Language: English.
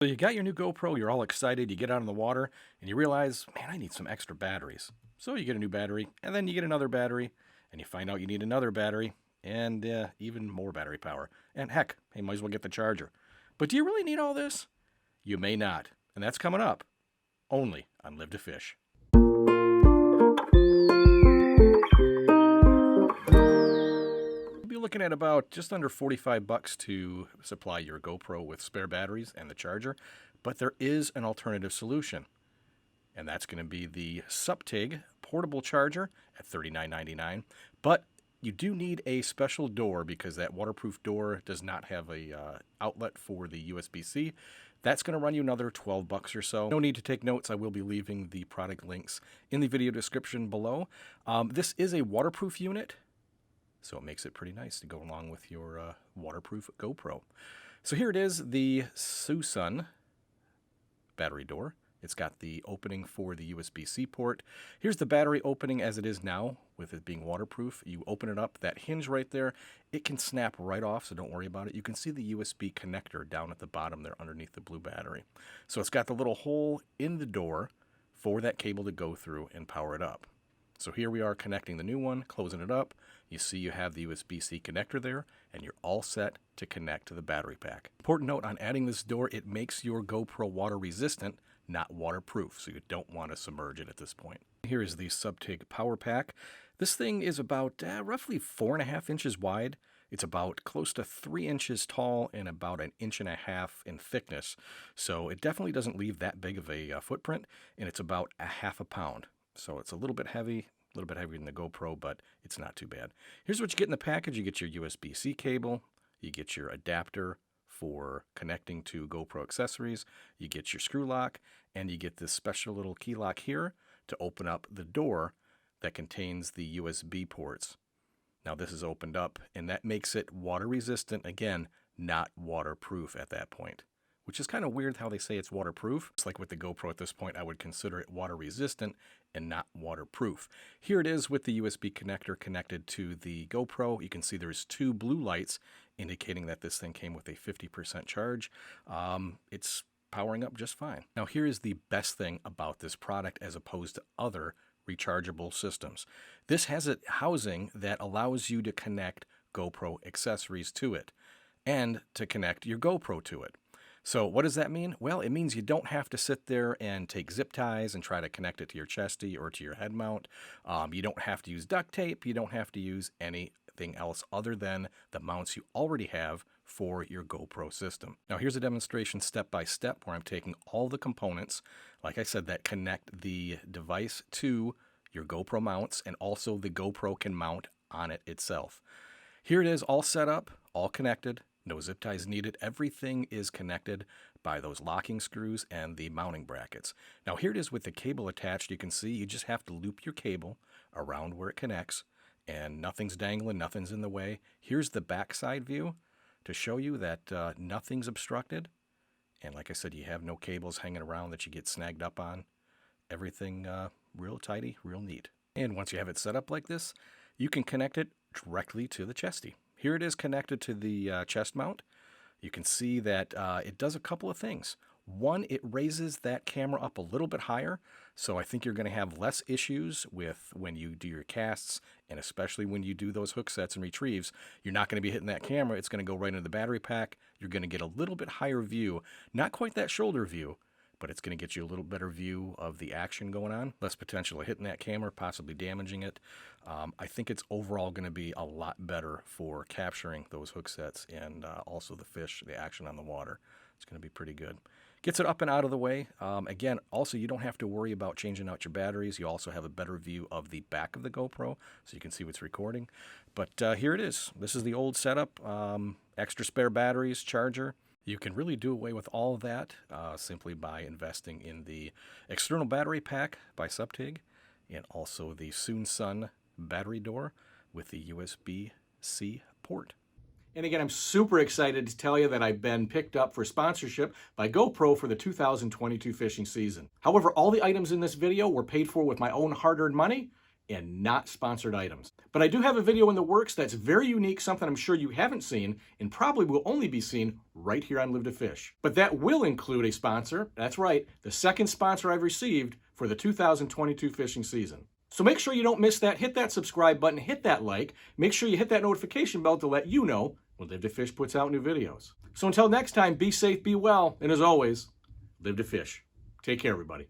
So you got your new GoPro, you're all excited, you get out in the water, and you realize, man, I need some extra batteries. So you get a new battery, and then you get another battery, and you find out you need another battery, and even more battery power. And heck, you might as well get the charger. But do you really need all this? You may not. And that's coming up, only on Live to Fish. You'll be looking at about just under 45 bucks to supply your GoPro with spare batteries and the charger, but there is an alternative solution. And that's going to be the Suptig portable charger at $39.99. But you do need a special door because that waterproof door does not have a outlet for the USB-C. That's going to run you another 12 bucks or so. No need to take notes. I will be leaving the product links in the video description below. This is a waterproof unit, so it makes it pretty nice to go along with your waterproof GoPro. So here it is, the SoonSun battery door. It's got the opening for the USB-C port. Here's the battery opening as it is now, with it being waterproof. You open it up, that hinge right there, it can snap right off, so don't worry about it. You can see the USB connector down at the bottom there underneath the blue battery. So it's got the little hole in the door for that cable to go through and power it up. So here we are connecting the new one, closing it up. You see you have the USB-C connector there, and you're all set to connect to the battery pack. Important note on adding this door, it makes your GoPro water resistant, not waterproof, so you don't want to submerge it at this point. Here is the Suptig Power Pack. This thing is about roughly 4.5 inches wide. It's about close to 3 inches tall and about 1.5 inches in thickness. So it definitely doesn't leave that big of a footprint, and it's about 1/2 pound. So it's a little bit heavy, a little bit heavier than the GoPro, but it's not too bad. Here's what you get in the package. You get your USB-C cable, you get your adapter for connecting to GoPro accessories, you get your screw lock, and you get this special little key lock here to open up the door that contains the USB ports. Now this is opened up, and that makes it water resistant, again, not waterproof at that point, which is kind of weird how they say it's waterproof. It's like with the GoPro at this point, I would consider it water resistant and not waterproof. Here it is with the USB connector connected to the GoPro. You can see there's 2 blue lights indicating that this thing came with a 50% charge. It's powering up just fine. Now here is the best thing about this product as opposed to other rechargeable systems. This has a housing that allows you to connect GoPro accessories to it and to connect your GoPro to it. So what does that mean? Well, it means you don't have to sit there and take zip ties and try to connect it to your chesty or to your head mount. You don't have to use duct tape. You don't have to use anything else other than the mounts you already have for your GoPro system. Now here's a demonstration step by step where I'm taking all the components, like I said, that connect the device to your GoPro mounts, and also the GoPro can mount on it itself. Here it is all set up, all connected. No zip ties needed. Everything is connected by those locking screws and the mounting brackets. Now here it is with the cable attached. You can see you just have to loop your cable around where it connects, and nothing's dangling, nothing's in the way. Here's the backside view to show you that nothing's obstructed. And like I said, you have no cables hanging around that you get snagged up on. Everything real tidy, real neat. And once you have it set up like this, you can connect it directly to the chesty. Here it is connected to the chest mount. You can see that it does a couple of things. One, it raises that camera up a little bit higher, so I think you're going to have less issues with when you do your casts, and especially when you do those hook sets and retrieves. You're not going to be hitting that camera. It's going to go right into the battery pack. You're going to get a little bit higher view, not quite that shoulder view, but it's going to get you a little better view of the action going on. Less potential of hitting that camera, possibly damaging it. I think it's overall going to be a lot better for capturing those hook sets and also the fish, the action on the water. It's going to be pretty good. Gets it up and out of the way. Again, also you don't have to worry about changing out your batteries. You also have a better view of the back of the GoPro, so you can see what's recording. But here it is. This is the old setup. Extra spare batteries, charger. You can really do away with all of that simply by investing in the external battery pack by Suptig, and also the SoonSun battery door with the USB-C port. And again, I'm super excited to tell you that I've been picked up for sponsorship by GoPro for the 2022 fishing season. However, all the items in this video were paid for with my own hard-earned money, and not sponsored items. But I do have a video in the works that's very unique, something I'm sure you haven't seen, and probably will only be seen right here on Live to Fish. But that will include a sponsor. That's right, the second sponsor I've received for the 2022 fishing season. So make sure you don't miss that. Hit that subscribe button, hit that like. Make sure you hit that notification bell to let you know when Live to Fish puts out new videos. So until next time, be safe, be well, and as always, live to fish. Take care, everybody.